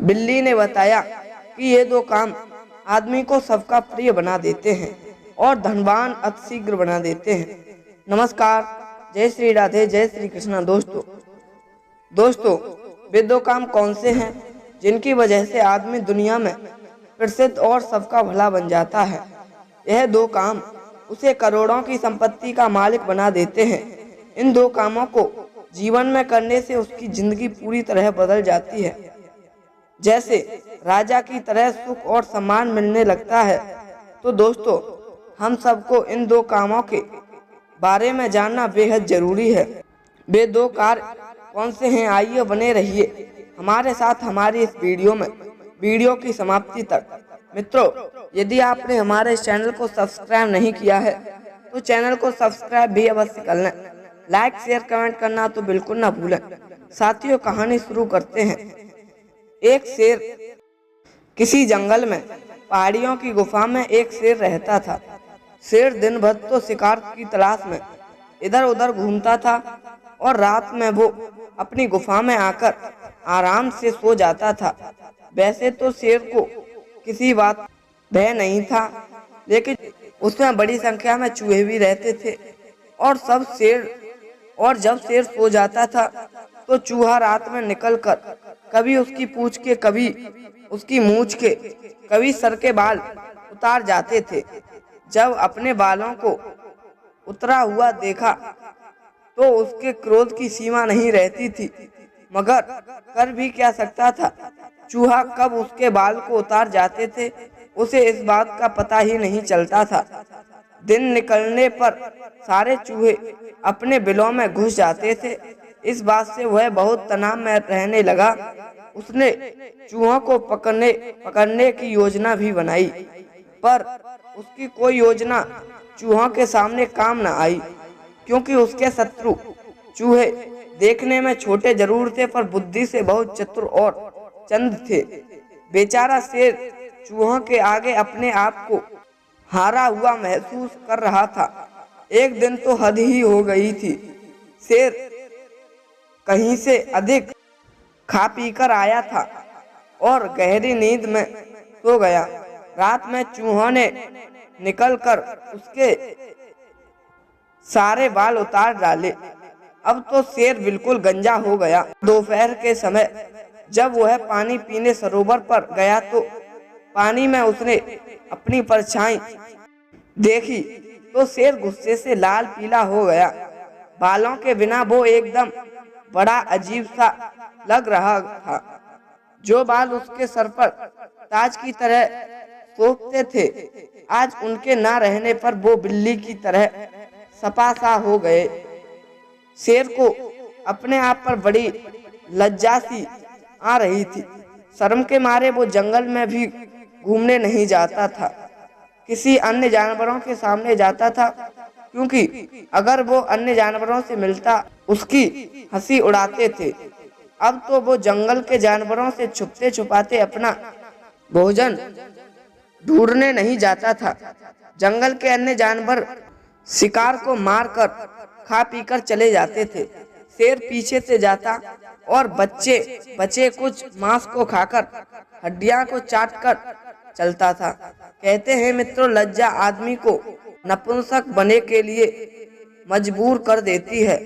बिल्ली ने बताया कि ये दो काम आदमी को सबका प्रिय बना देते हैं और धनवान अतिशीघ्र बना देते हैं। नमस्कार, जय श्री राधे, जय श्री कृष्णा। दोस्तों, वे दो काम कौन से हैं जिनकी वजह से आदमी दुनिया में प्रसिद्ध और सबका भला बन जाता है? यह दो काम उसे करोड़ों की संपत्ति का मालिक बना देते हैं। इन दो कामों को जीवन में करने से उसकी जिंदगी पूरी तरह बदल जाती है। जैसे राजा की तरह सुख और सम्मान मिलने लगता है। तो दोस्तों, हम सबको इन दो कामों के बारे में जानना बेहद जरूरी है। वे दो कार्य कौन से हैं? आइए बने रहिए हमारे साथ हमारी इस वीडियो की समाप्ति तक। मित्रों, यदि आपने हमारे इस चैनल को सब्सक्राइब नहीं किया है तो चैनल को सब्सक्राइब भी अवश्य कर लें। लाइक, शेयर, कमेंट करना तो बिल्कुल ना भूलें। साथियों, कहानी शुरू करते हैं। एक शेर किसी जंगल में पहाड़ियों की गुफा में एक शेर रहता था। शेर दिन भर तो शिकार की तलाश में इधर उधर घूमता था और रात में वो अपनी गुफा में आकर आराम से सो जाता था। वैसे तो शेर को किसी बात भय नहीं था, लेकिन उसमें बड़ी संख्या में चूहे भी रहते थे और जब शेर सो जाता था तो चूहा रात में निकलकर कभी उसकी पूंछ के, कभी उसकी मूंछ के, कभी सर के बाल उतार जाते थे। जब अपने बालों को उतरा हुआ देखा तो उसके क्रोध की सीमा नहीं रहती थी, मगर कर भी क्या सकता था। चूहा कब उसके बाल को उतार जाते थे उसे इस बात का पता ही नहीं चलता था। दिन निकलने पर सारे चूहे अपने बिलों में घुस जाते थे। इस बात से वह बहुत तनाव में रहने लगा। उसने चूहों को पकड़ने की योजना भी बनाई, पर उसकी कोई योजना चूहों के सामने काम न आई, क्योंकि उसके शत्रु चूहे देखने में छोटे जरूर थे पर बुद्धि से बहुत चतुर और चंद थे। बेचारा शेर चूहों के आगे अपने आप को हारा हुआ महसूस कर रहा था। एक दिन तो हद ही हो गई थी। शेर कहीं से अधिक खा पीकर आया था और गहरी नींद में सो गया। रात में चूहों ने निकलकर उसके सारे बाल उतार डाले। अब तो शेर बिल्कुल गंजा हो गया। दोपहर के समय जब वह पानी पीने सरोवर पर गया तो पानी में उसने अपनी परछाई देखी तो शेर गुस्से से लाल पीला हो गया। बालों के बिना वो एकदम बड़ा अजीब सा लग रहा था। जो बाल उसके सर पर ताज की तरह शोभते थे, आज उनके ना रहने पर वो बिल्ली की तरह सपा सा हो गए। शेर को अपने आप पर बड़ी लज्जा सी आ रही थी। शर्म के मारे वो जंगल में भी घूमने नहीं जाता था, किसी अन्य जानवरों के सामने जाता था, क्योंकि अगर वो अन्य जानवरों से मिलता उसकी हंसी उड़ाते थे। अब तो वो जंगल के जानवरों से छुपते छुपाते अपना भोजन ढूंढने नहीं जाता था। जंगल के अन्य जानवर शिकार को मारकर खा पीकर चले जाते थे। शेर पीछे से जाता और बचे कुछ मांस को खाकर हड्डियां को चाटकर चलता था। कहते हैं मित्रों, लज्जा आदमी को नपुंसक बनने के लिए मजबूर कर देती है।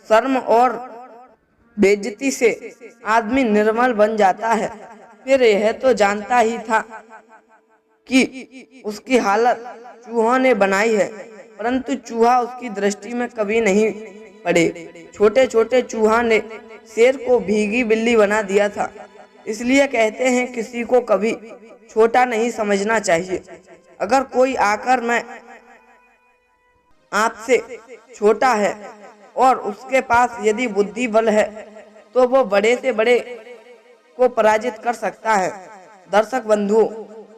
शर्म और बेइज्जती से आदमी निर्मल बन जाता है। फिर यह तो जानता ही था कि उसकी हालत चूहों ने बनाई है, परंतु चूहा उसकी दृष्टि में कभी नहीं पड़े। छोटे छोटे चूहा ने शेर को भीगी बिल्ली बना दिया था। इसलिए कहते हैं किसी को कभी छोटा नहीं समझना चाहिए। अगर कोई आकर में आपसे छोटा है और उसके पास यदि बुद्धि बल है तो वो बड़े से बड़े को पराजित कर सकता है। दर्शक बंधुओं,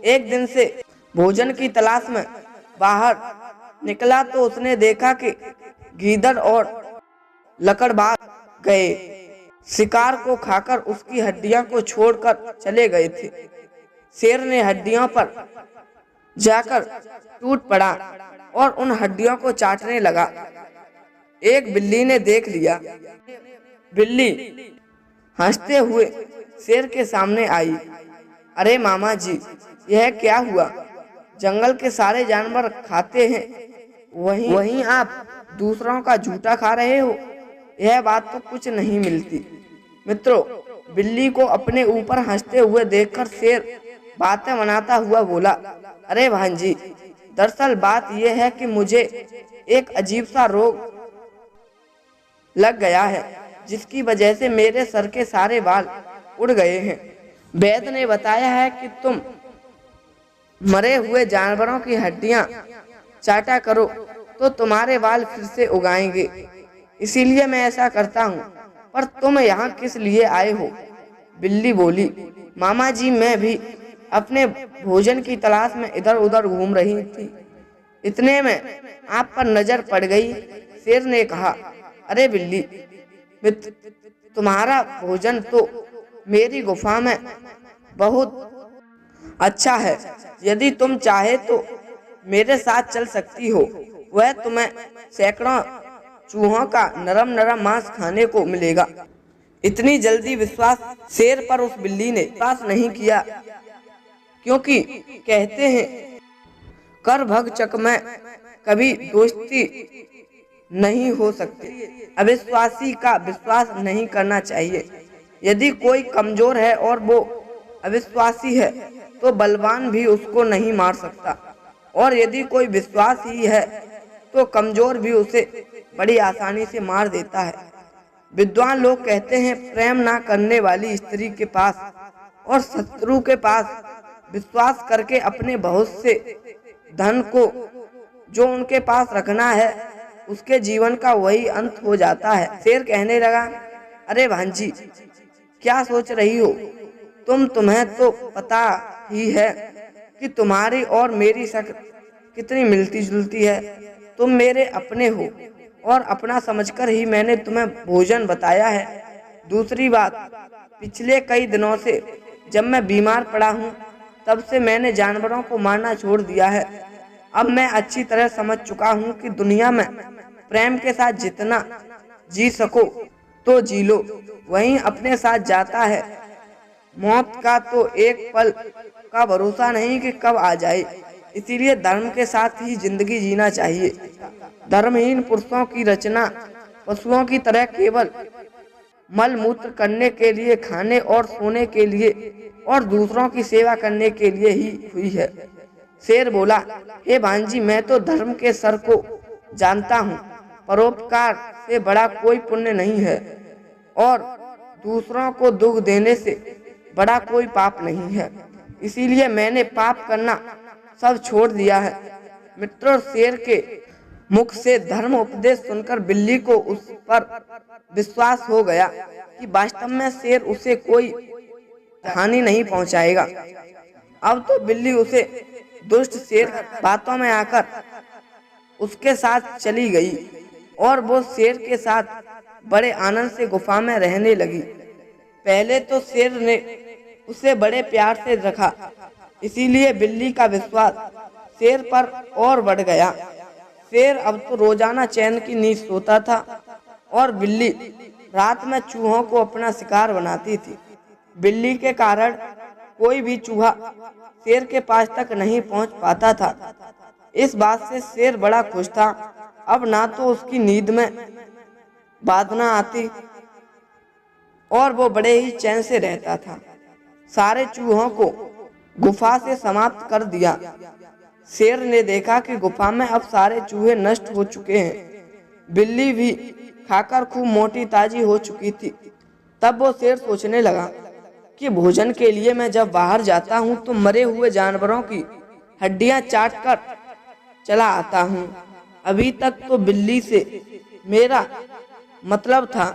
एक दिन से भोजन की तलाश में बाहर निकला तो उसने देखा कि गीदड़ और लकड़बाज गए शिकार को खाकर उसकी हड्डियां को छोड़कर चले गए थे। शेर ने हड्डियों पर जाकर टूट पड़ा और उन हड्डियों को चाटने लगा। एक बिल्ली ने देख लिया। बिल्ली हंसते हुए शेर के सामने आई। अरे मामा जी, यह क्या हुआ? जंगल के सारे जानवर खाते हैं, वहीं आप दूसरों का झूठा खा रहे हो। यह बात तो कुछ नहीं मिलती। मित्रों, बिल्ली को अपने ऊपर हंसते हुए देखकर शेर बातें बनाता हुआ बोला, अरे भांजी, दरअसल बात यह है कि मुझे एक अजीब सा रोग लग गया है, जिसकी वजह से मेरे सर के सारे बाल उड़ गए हैं। वैद्य ने बताया है कि तुम मरे हुए जानवरों की हड्डियां चाटा करो तो तुम्हारे बाल फिर से उगाएंगे। इसीलिए मैं ऐसा करता हूँ। पर तुम यहाँ किस लिए आए हो? बिल्ली बोली, मामा जी, मैं भी अपने भोजन की तलाश में इधर उधर घूम रही थी। इतने में आप पर नजर पड़ गई। शेर ने कहा, अरे बिल्ली मित्र, तुम्हारा भोजन तो मेरी गुफा में बहुत अच्छा है। यदि तुम चाहे तो मेरे साथ चल सकती हो। वह तुम्हें सैकड़ों चूहों का नरम नरम मांस खाने को मिलेगा। इतनी जल्दी विश्वास शेर पर उस बिल्ली ने विश्वास नहीं किया, क्योंकि कहते हैं कर भग चक में कभी दोस्ती नहीं हो सकती। अविश्वासी का विश्वास नहीं करना चाहिए। यदि कोई कमजोर है और वो अविश्वासी है तो बलवान भी उसको नहीं मार सकता, और यदि कोई विश्वासी है तो कमजोर भी उसे बड़ी आसानी से मार देता है। विद्वान लोग कहते हैं, प्रेम ना करने वाली स्त्री के पास और शत्रु के पास विश्वास करके अपने बहुत से धन को जो उनके पास रखना है, उसके जीवन का वही अंत हो जाता है। शेर कहने लगा, अरे भांजी, क्या सोच रही हो? तुम्हें तो पता ही है कि तुम्हारी और मेरी शक्ल कितनी मिलती जुलती है। तुम मेरे अपने हो और अपना समझकर ही मैंने तुम्हें भोजन बताया है। दूसरी बात, पिछले कई दिनों से जब मैं बीमार पड़ा हूँ, तब से मैंने जानवरों को मारना छोड़ दिया है। अब मैं अच्छी तरह समझ चुका हूँ कि दुनिया में प्रेम के साथ जितना जी सको तो जी लो, वहीं अपने साथ जाता है। मौत का तो एक पल का भरोसा नहीं कि कब आ जाए। इसीलिए धर्म के साथ ही जिंदगी जीना चाहिए। धर्महीन पुरुषों की रचना पशुओं की तरह केवल मल मूत्र करने के लिए, खाने और सोने के लिए और दूसरों की सेवा करने के लिए ही हुई है। शेर बोला, हे भांजी, मैं तो धर्म के सर को जानता हूँ। परोपकार से बड़ा कोई पुण्य नहीं है और दूसरों को दुख देने से बड़ा कोई पाप नहीं है। इसीलिए मैंने पाप करना सब छोड़ दिया है। मित्रों, शेर के मुख से धर्म उपदेश सुनकर बिल्ली को उस पर विश्वास हो गया कि वास्तव में शेर उसे कोई हानि नहीं पहुंचाएगा। अब तो बिल्ली उसे दुष्ट शेर बातों में आकर उसके साथ चली गई और वो शेर के साथ बड़े आनंद से गुफा में रहने लगी। पहले तो शेर ने उसे बड़े प्यार से रखा, इसीलिए बिल्ली का विश्वास शेर पर और बढ़ गया। शेर अब तो रोजाना चैन की नींद सोता था और बिल्ली रात में चूहों को अपना शिकार बनाती थी। बिल्ली के कारण कोई भी चूहा शेर के पास तक नहीं पहुंच पाता था। इस बात से शेर बड़ा खुश था। अब ना तो उसकी नींद में बाधना आती और वो बड़े ही चैन से रहता था। सारे चूहों को गुफा से समाप्त कर दिया। शेर ने देखा कि गुफा में अब सारे चूहे नष्ट हो चुके हैं। बिल्ली भी खाकर खूब मोटी ताजी हो चुकी थी। तब वो शेर सोचने लगा कि भोजन के लिए मैं जब बाहर जाता हूँ तो मरे हुए जानवरों की हड्डियां चाट कर चला आता हूँ। अभी तक तो बिल्ली से मेरा मतलब था,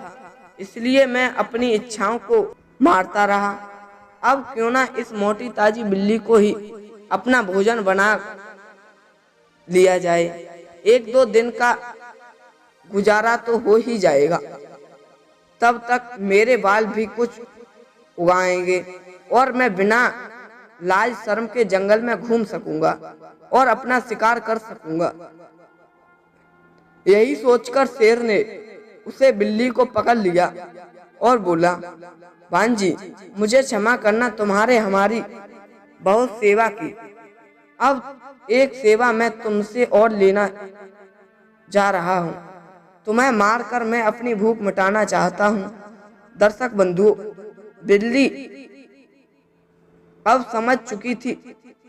इसलिए मैं अपनी इच्छाओं को मारता रहा। अब क्यों ना इस मोटी ताजी बिल्ली को ही अपना भोजन बना लिया जाए। एक दो दिन का गुजारा तो हो ही जाएगा। तब तक मेरे बाल भी कुछ उगाएंगे और मैं बिना लाज शर्म के जंगल में घूम सकूंगा और अपना शिकार कर सकूंगा। यही सोचकर शेर ने उसे बिल्ली को पकड़ लिया और बोला, भांजी, मुझे क्षमा करना, तुम्हारे हमारी बहुत सेवा की। अब एक सेवा मैं तुमसे और लेना जा रहा हूँ। तुम्हें मारकर मैं अपनी भूख मिटाना चाहता हूँ। दर्शक बंधुओं, बिल्ली अब समझ चुकी थी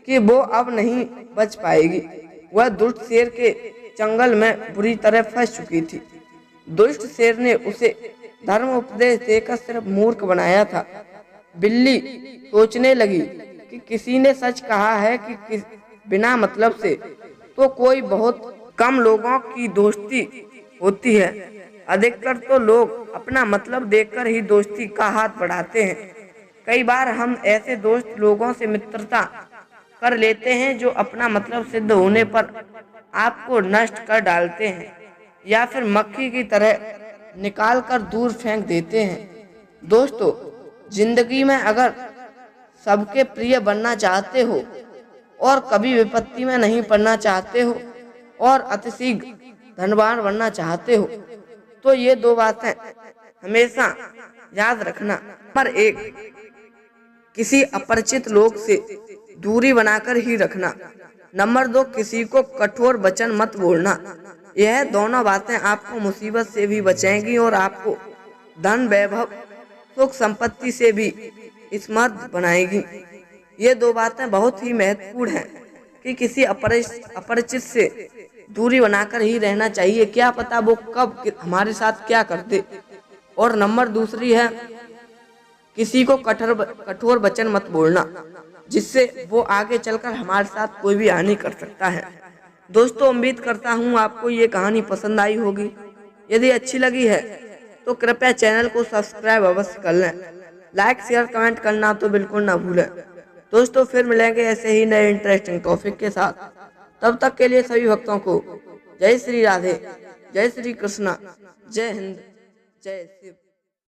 कि वो अब नहीं बच पाएगी। वह दुष्ट शेर के चंगल में बुरी तरह फंस चुकी थी। दुष्ट शेर ने उसे धर्म उपदेश देकर सिर्फ मूर्ख बनाया था। बिल्ली सोचने लगी कि किसी ने सच कहा है कि बिना मतलब से तो कोई बहुत कम लोगों की दोस्ती होती है। अधिकतर तो लोग अपना मतलब देखकर ही दोस्ती का हाथ बढ़ाते हैं। कई बार हम ऐसे दोस्त लोगों से मित्रता कर लेते हैं जो अपना मतलब सिद्ध होने पर आपको नष्ट कर डालते हैं या फिर मक्खी की तरह निकाल कर दूर फेंक देते हैं। दोस्तों, जिंदगी में अगर सबके प्रिय बनना चाहते हो और कभी विपत्ति में नहीं पड़ना चाहते हो और अतिशीघ्र धनवान बनना चाहते हो तो ये दो बातें हमेशा याद रखना। नंबर 1, किसी अपरिचित लोग से दूरी बनाकर ही रखना। नंबर 2, किसी को कठोर वचन मत बोलना। यह दोनों बातें आपको मुसीबत से भी बचाएंगी और आपको धन, वैभव, सुख संपत्ति से भी समृद्ध बनाएगी। ये दो बातें बहुत ही महत्वपूर्ण हैं कि किसी अपरिचित से दूरी बनाकर ही रहना चाहिए। क्या पता वो कब हमारे साथ क्या कर दे। और नंबर दूसरी है, किसी को कठोर वचन मत बोलना, जिससे वो आगे चलकर हमारे साथ कोई भी हानि कर सकता है। दोस्तों, उम्मीद करता हूँ आपको ये कहानी पसंद आई होगी। यदि अच्छी लगी है तो कृपया चैनल को सब्सक्राइब अवश्य कर लें। लाइक, शेयर, कमेंट करना तो बिल्कुल ना भूलें। दोस्तों, फिर मिलेंगे ऐसे ही नए इंटरेस्टिंग टॉपिक के साथ। तब तक के लिए सभी भक्तों को जय श्री राधे, जय श्री कृष्णा, जय हिंद, जय शिव।